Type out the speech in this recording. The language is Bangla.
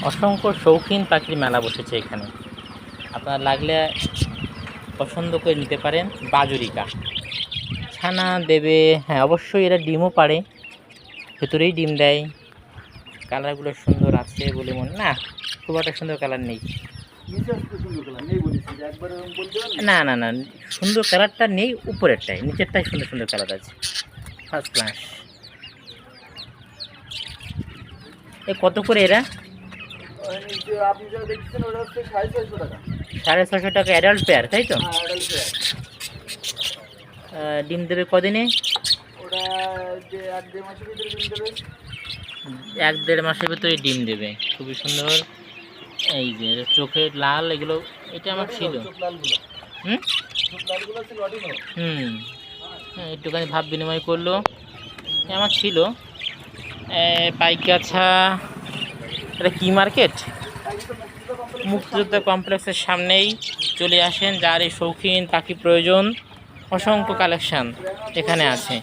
অসংখ্য শৌখিন পাখির মেলা বসেছে এখানে। আপনার লাগলে পছন্দ করে নিতে পারেন। বাজুরিকা ছানা দেবে, হ্যাঁ অবশ্যই এরা ডিমও পাড়ে, ভেতরেই ডিম দেয়। কালারগুলো সুন্দর আছে বলে মনে না, খুব একটা সুন্দর কালার নেই। না না না, সুন্দর কালারটা নেই উপরেরটাই, নিচেরটাই সুন্দর সুন্দর কালার আছে, ফার্স্ট ক্লাস। এ কত করে এরা? $650 অ্যাডাল্ট পেয়ার, তাই তো? ডিম দেবে কদিনে? এক দেড় মাসের ভিতরে ডিম দেবে, খুবই সুন্দর। এই যে চোখের লাল এগুলো, এটা আমার ছিল। হুম হুম, হ্যাঁ একটুখানি ভাব বিনিময় করলো, আমার ছিল। পাইকাছা, এটা কি মার্কেট? মুক্তিযোদ্ধা কমপ্লেক্সের সামনেই চলে আসেন, যার এই শৌখিন পাখি প্রয়োজন, অসংখ্য কালেকশান এখানে আছে।